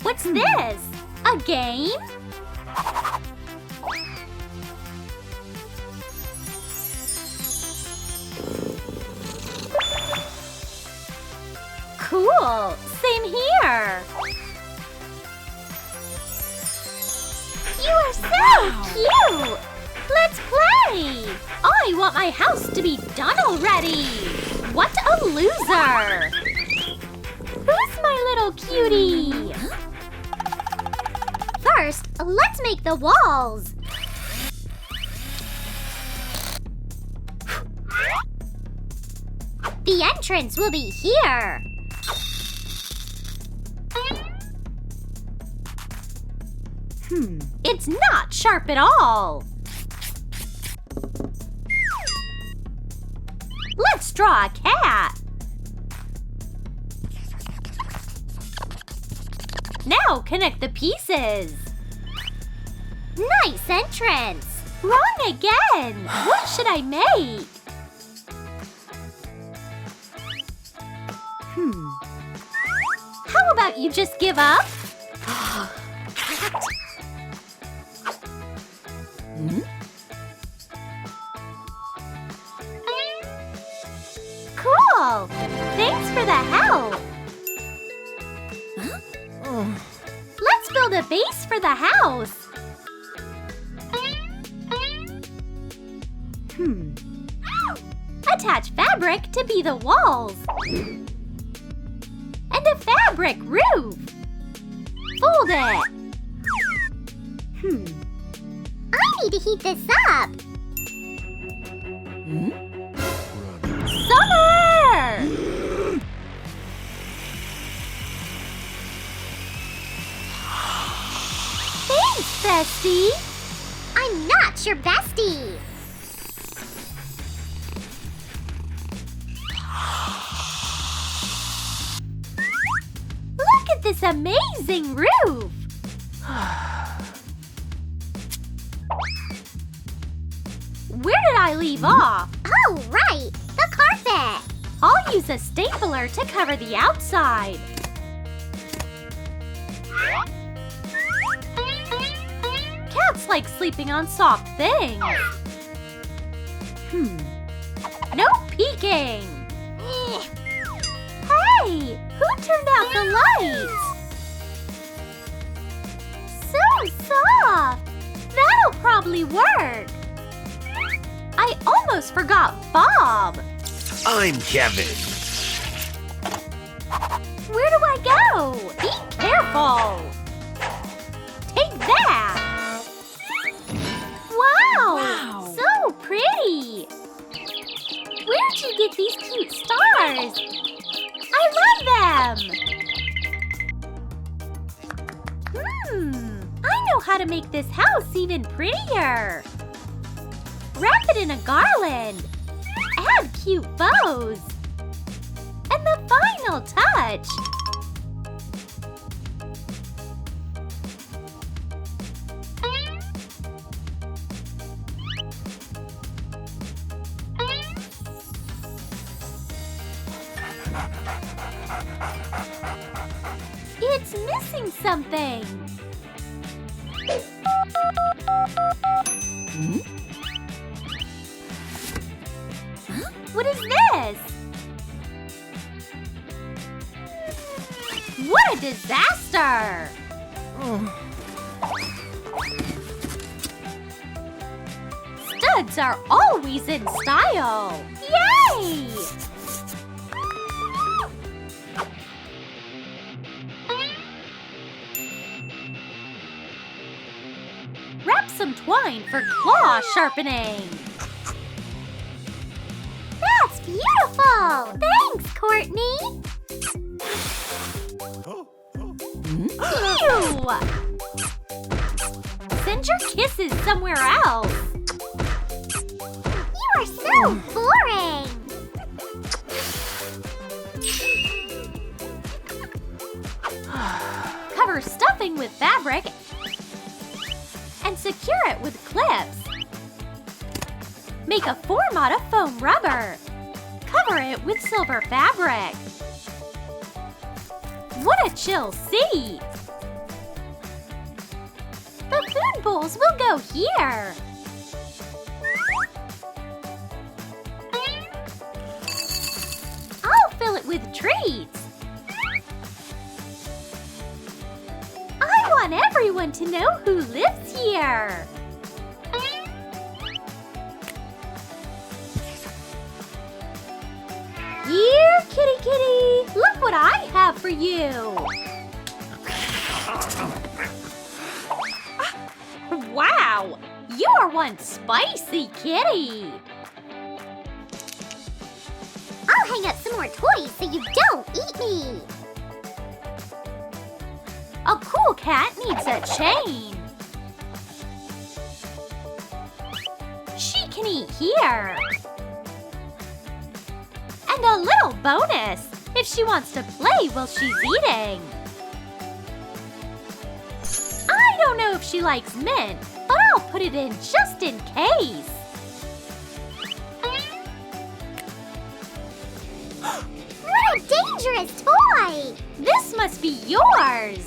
What's this? A game? Cool! Same here! You are so cute! Let's play! I want my house to be done already! What a loser! Who's my little cutie? First, let's make the walls. The entrance will be here. It's not sharp at all. Let's draw a cat. Now connect the pieces. Nice entrance. Wrong again. What should I make? How about you just give up? Cool! Thanks for the help! Let's build a base for the house! Attach fabric to be the walls! And a fabric roof! Fold it! I need to heat this up! Summer! Thanks, bestie! I'm not your bestie! Look at this amazing roof! Where did I leave off? Oh, right! The carpet! I'll use a stapler to cover the outside. Cats like sleeping on soft things. No peeking! Hey! Who turned out the lights? So soft! That'll probably work! I almost forgot Bob! I'm Kevin. Where do I go? Be careful! Take that! Wow! So pretty! Where'd you get these cute stars? I love them! I know how to make this house even prettier! Wrap it in a garland! Add cute bows! And the final touch! It's missing something! What is this? What a disaster! Studs are always in style! Yay! Wrap some twine for claw sharpening. That's beautiful! Thanks, Courtney! Ew! Send your kisses somewhere else! You are so boring! Cover stuffing with fabric and secure it with clips. Make a form out of foam rubber. Cover it with silver fabric. What a chill seat! The food bowls will go here. I'll fill it with treats. I want everyone to know who lives here. Here, kitty kitty, look what I have for you. Wow, you are one spicy kitty. I'll hang up some more toys so you don't eat me. A cool cat needs a chain. She can eat here. And a little bonus if she wants to play while she's eating. I don't know if she likes mint, but I'll put it in just in case. What a dangerous toy! This must be yours.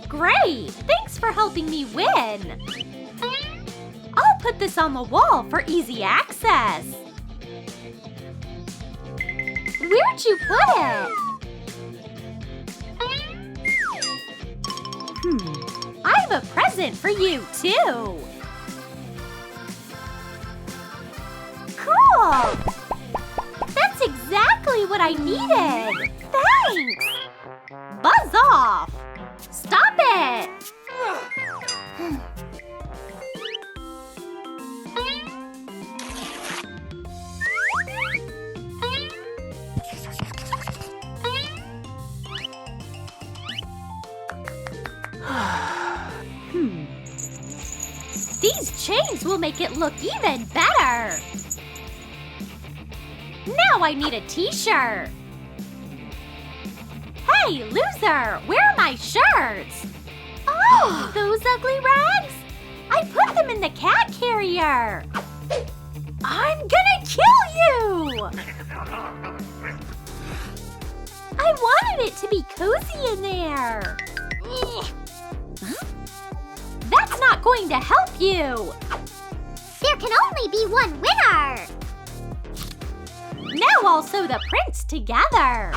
Great! Thanks for helping me win. I'll put this on the wall for easy access. Where'd you put it? I have a present for you, too. Cool! That's exactly what I needed. Thanks! Buzz off! Stop it! These chains will make it look even better. Now I need a t-shirt. Hey, loser! Where are my shirts? Oh, those ugly rags? I put them in the cat carrier. I'm gonna kill you! I wanted it to be cozy in there. That's not going to help you. There can only be one winner! Now I'll sew the prints together.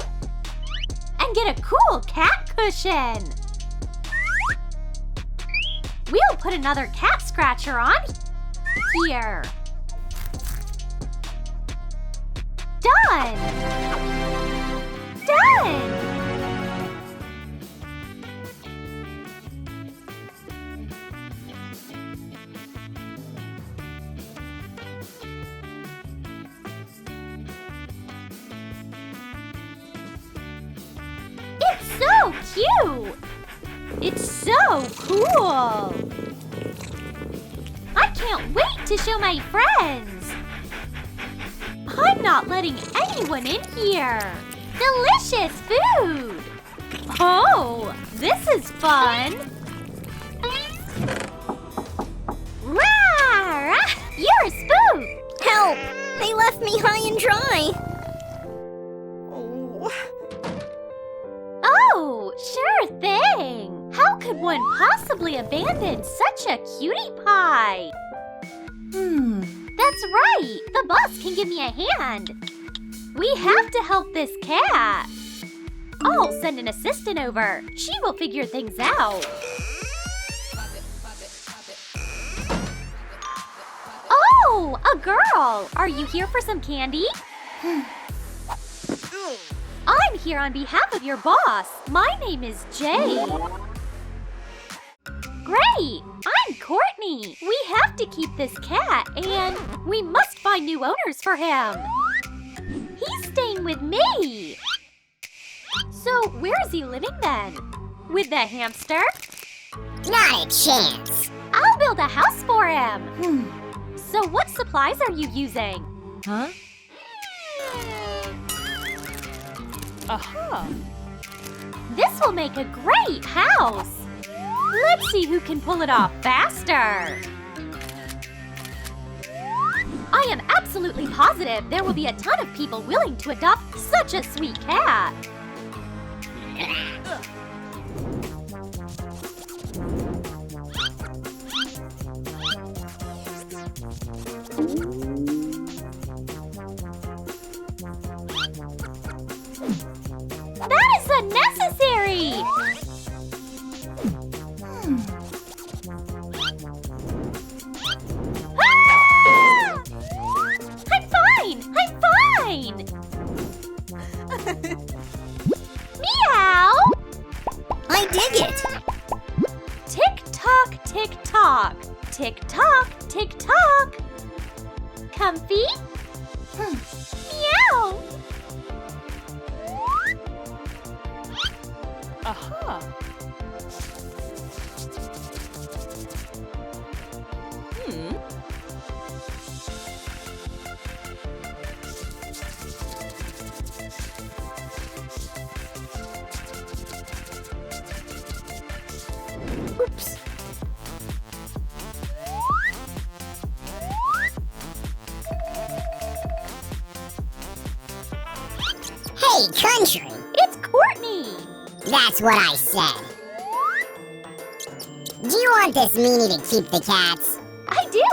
And get a cool cat cushion. We'll put another cat scratcher on here. Done! Done! It's so cute! It's so cool! I can't wait to show my friends! I'm not letting anyone in here! Delicious food! Oh, this is fun! Rawr! You're a spook! Help! They left me high and dry! Oh, sure thing! How could one possibly abandon such a cutie pie? That's right! The boss can give me a hand! We have to help this cat! I'll send an assistant over. She will figure things out. Oh, a girl! Are you here for some candy? I'm here on behalf of your boss. My name is Jay. Great! I'm Courtney. We have to keep this cat, and we must find new owners for him. He's staying with me. So where is he living then? With the hamster? Not a chance! I'll build a house for him. So what supplies are you using? Huh? Aha! This will make a great house. Let's see who can pull it off faster. I am absolutely positive there will be a ton of people willing to adopt such a sweet cat. That is unnecessary! Ah! I'm fine! I'm fine! Meow! I dig it. Tick-tock, tick-tock. Tick-tock, tick-tock. Comfy? Meow! Aha! Oops. Hey, country. It's Courtney! That's what I said. Do you want this meanie to keep the cats? I do!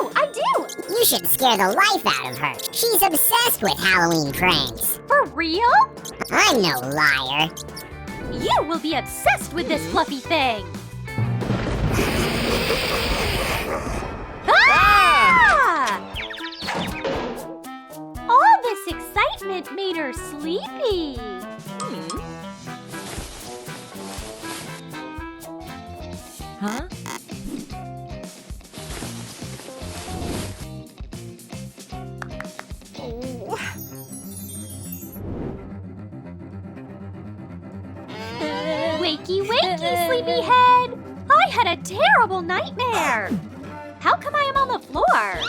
You should scare the life out of her. She's obsessed with Halloween pranks. For real? I'm no liar. You will be obsessed with this fluffy thing! Ah! All this excitement made her sleepy. Huh? Wakey, wakey, sleepyhead! I had a terrible nightmare! How come I am on the floor?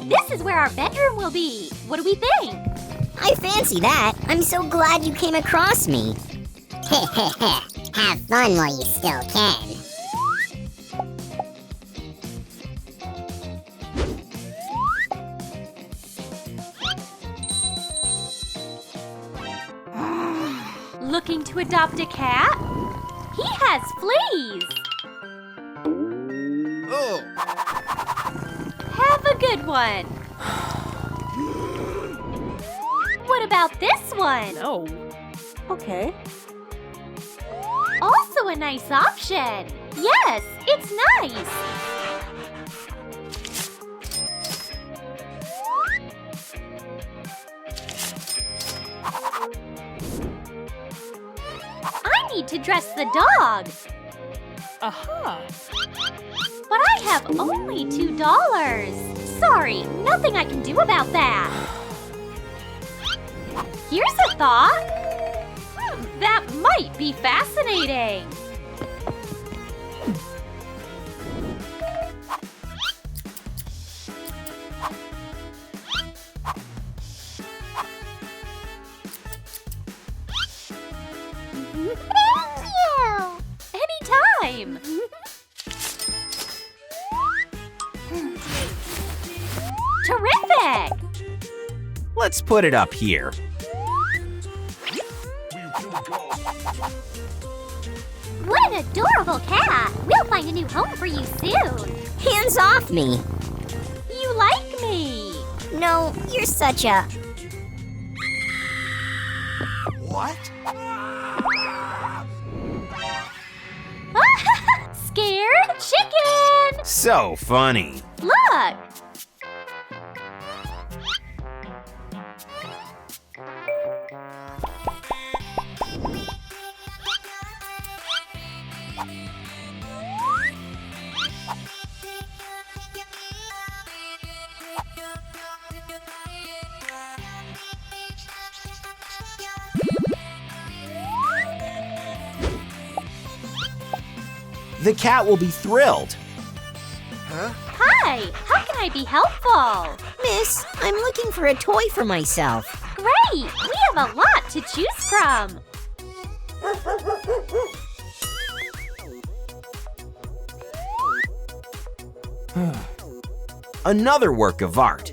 This is where our bedroom will be. What do we think? I fancy that. I'm so glad you came across me. Have fun while you still can. Looking to adopt a cat? He has fleas! Oh, Have a good one! What about this one? No. Okay. Also a nice option! Yes, it's nice! I need to dress the dog! Aha! But I have only $2. Sorry, nothing I can do about that. Here's a thought. That might be fascinating. Thank you! Anytime. Terrific! let's put it up here. What an adorable cat! We'll find a new home for you soon. Hands off me! You like me. No, you're such a... What? Scared chicken! So funny. Look! The cat will be thrilled. Huh? Hi, how can I be helpful? Miss, I'm looking for a toy for myself. Great! We have a lot to choose from. Another work of art.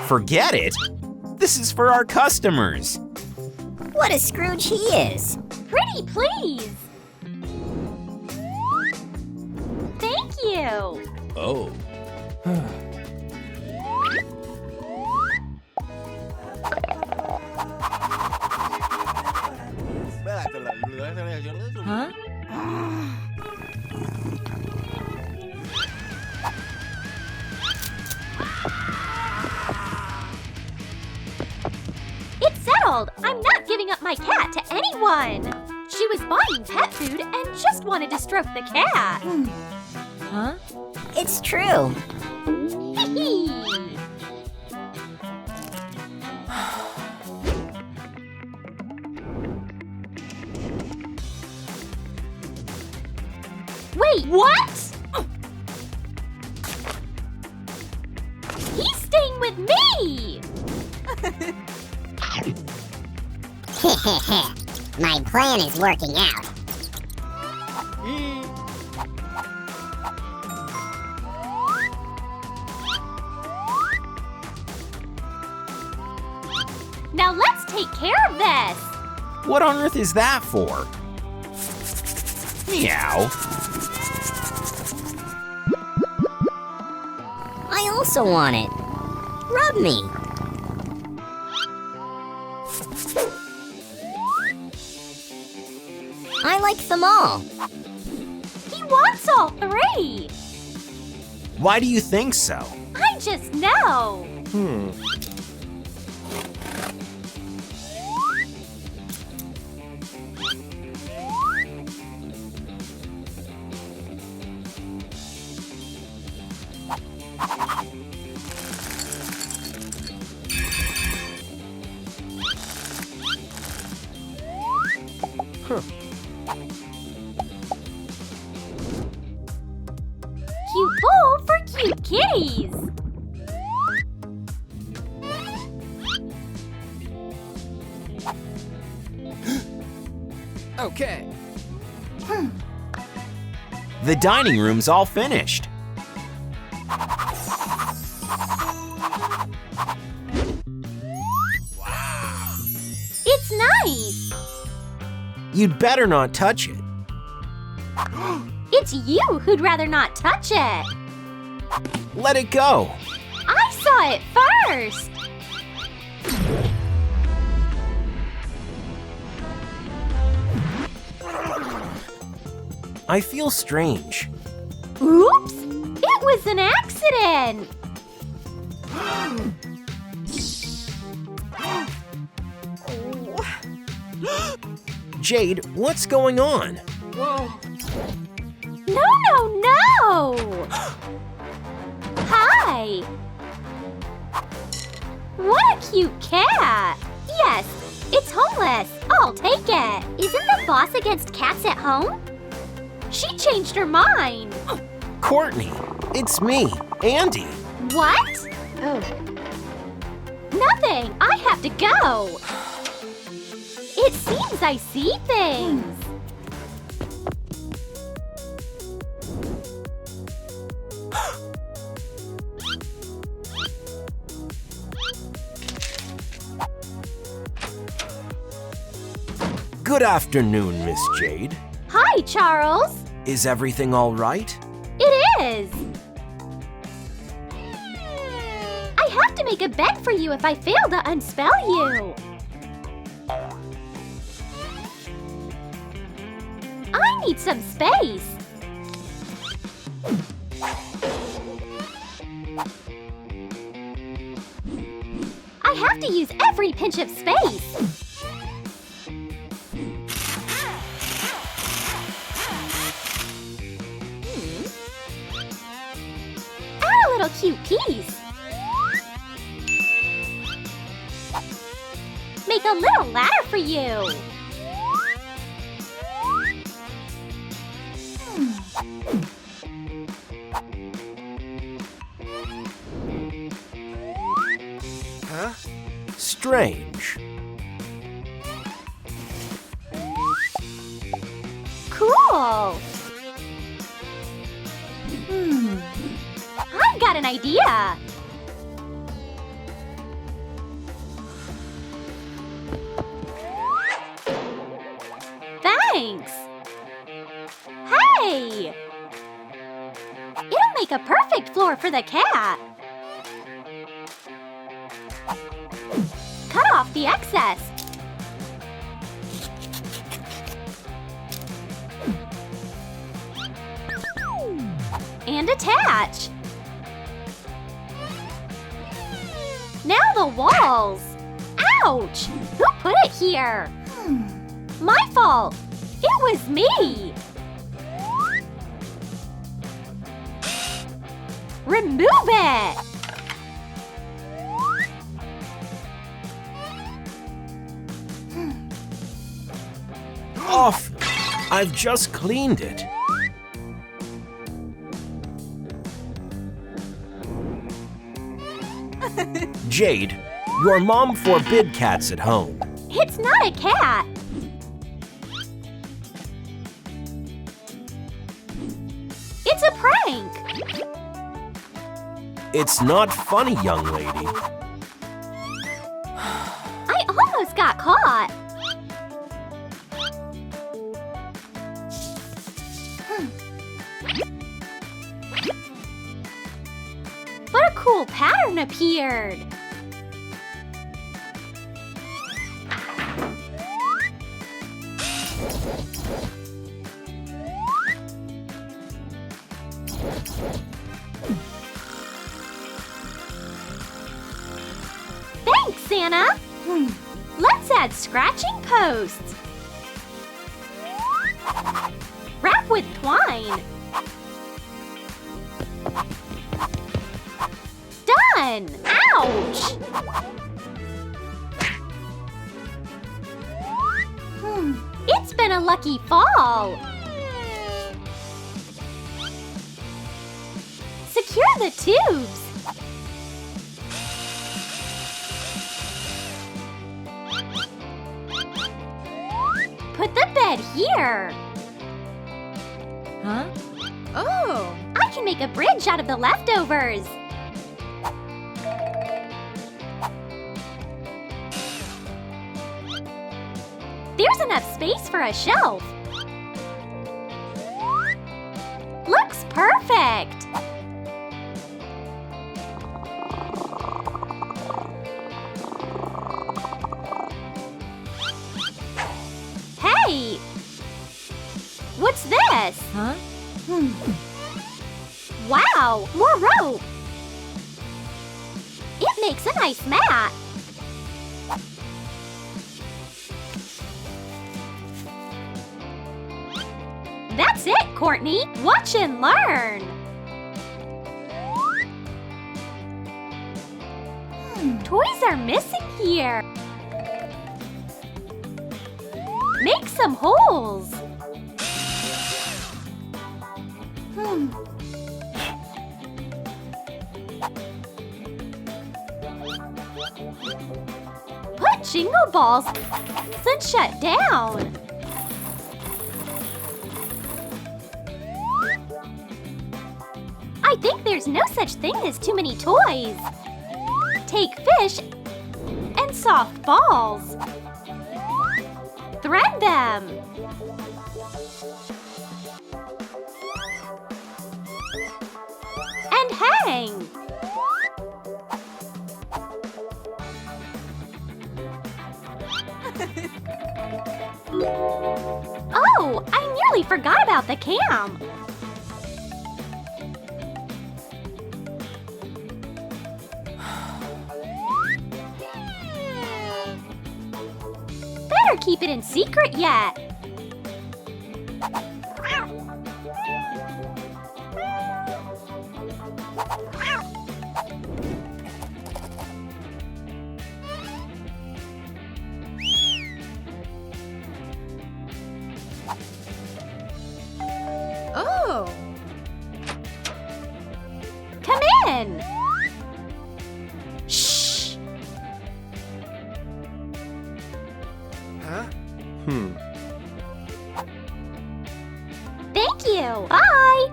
Forget it. This is for our customers. What a Scrooge he is. Pretty please. Thank you. Oh. Huh? It's settled. I'm not giving up my cat to anyone. She was buying pet food and just wanted to stroke the cat. Huh? It's true. Hee. Wait, what? He's staying with me! My plan is working out. Now let's take care of this! What on earth is that for? Meow. I also want it. Rub me. I like them all. He wants all three! Why do you think so? I just know! Cute bowl for cute kitties! Okay. The dining room's all finished. It's nice! You'd better not touch it. It's you who'd rather not touch it! Let it go. I saw it first! I feel strange. Oops! It was an accident! Jade, what's going on? No, no, no! Hi! What a cute cat! Yes, it's homeless. I'll take it. Isn't the boss against cats at home? She changed her mind. Courtney, it's me, Andy. What? Oh. Nothing. I have to go. It seems I see things. Good afternoon, Miss Jade. Hi, Charles. Is everything all right? It is. I have to make a bed for you if I fail to unspell you. I need some space. I have to use every pinch of space. Add a little cute piece. Make a little ladder for you. strange. Cool! I've got an idea! Thanks! Hey! It'll make a perfect floor for the cat! Cut off the excess! And attach! Now the walls! Ouch! Who put it here? My fault! It was me! Remove it! Off! I've just cleaned it. Jade, your mom forbid cats at home. It's not a cat! It's a prank! It's not funny, young lady. I almost got caught! But a cool pattern appeared! Thanks, Santa! Let's add scratching posts! Wrap with twine! Done! Ouch! It's been a lucky fall! Secure the tubes! Put the bed here! Huh? Oh! I can make a bridge out of the leftovers! There's enough space for a shelf! Looks perfect! Hey! What's this? Huh? Wow, more rope! It makes a nice mat! That's it, Courtney! Watch and learn! Toys are missing here! Make some holes! Put jingle balls and shut down! I think there's no such thing as too many toys. Take fish and soft balls. Thread them. And hang. Oh, I nearly forgot about the cam. Better keep it in secret yet. Oh! Come in. Shh. Thank you. Bye.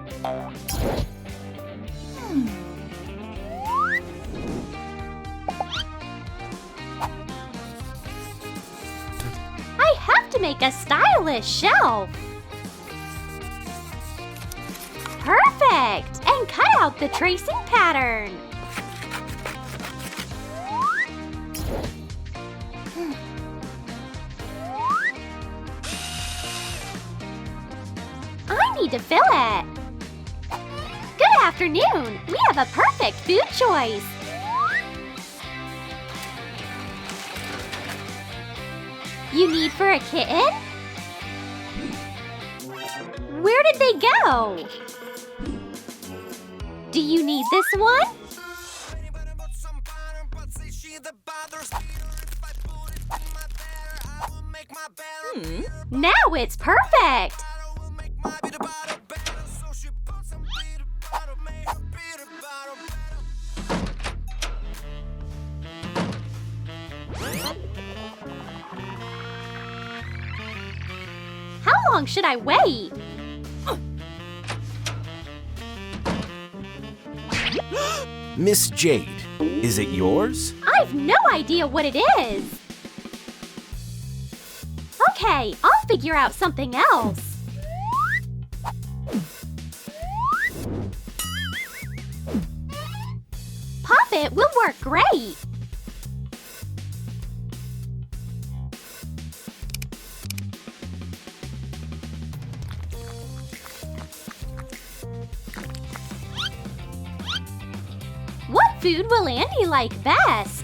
I have to make a stylish shelf. Perfect! And cut out the tracing pattern. I need to fill it. Good afternoon. We have a perfect food choice. You need for a kitten? Where did they go? Do you need this one? Now it's perfect. How long should I wait? Miss Jade, is it yours? I've no idea what it is. Okay, I'll figure out something else. Puppet will work great. What food will Andy like best?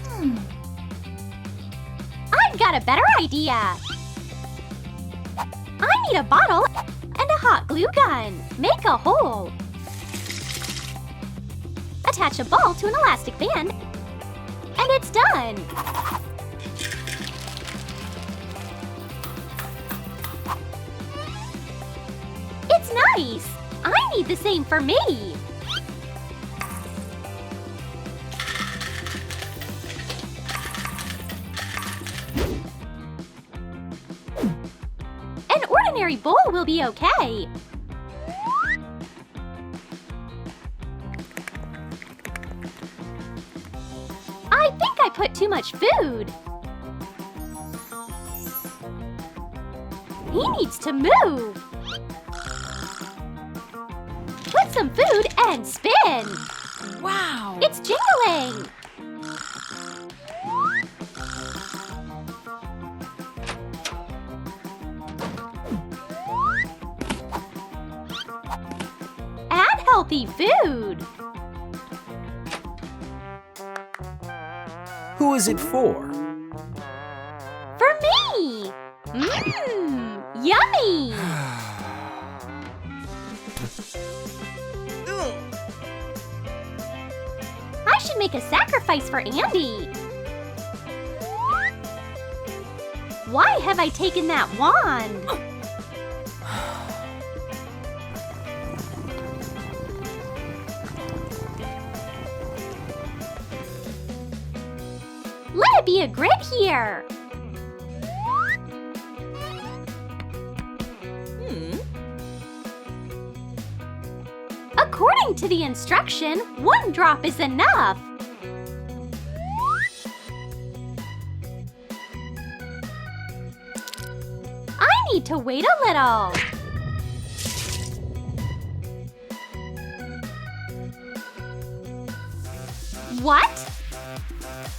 I've got a better idea. I need a bottle and a hot glue gun. Make a hole. Attach a ball to an elastic band, and it's done. It's nice. I need the same for me. An ordinary bowl will be okay. I think I put too much food. He needs to move. Put some food and spin. Wow! It's jingling. Add healthy food. Who is it for? For me. Yummy. I should make a sacrifice for Andy. Why have I taken that wand? Let it be a grid here. According to the instruction, 1 drop is enough. I need to wait a little. What?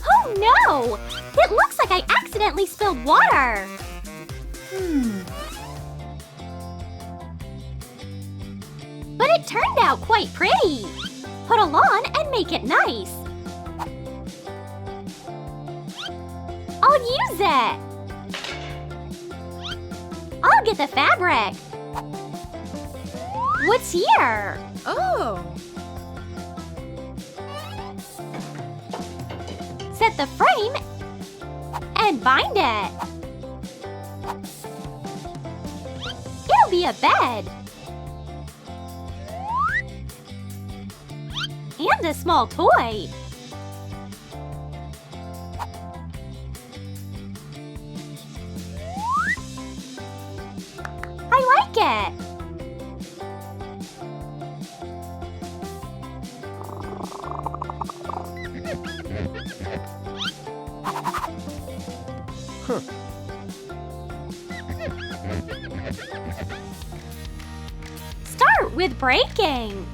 Oh no! It looks like I accidentally spilled water. But it turned out quite pretty. Put a lawn and make it nice. I'll use it. I'll get the fabric. What's here? Oh! Set the frame and bind it. It'll be a bed. And a small toy. it. Start with breaking.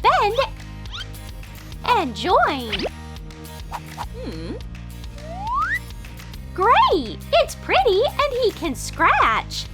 Bend and join. Great! It's pretty and he can scratch.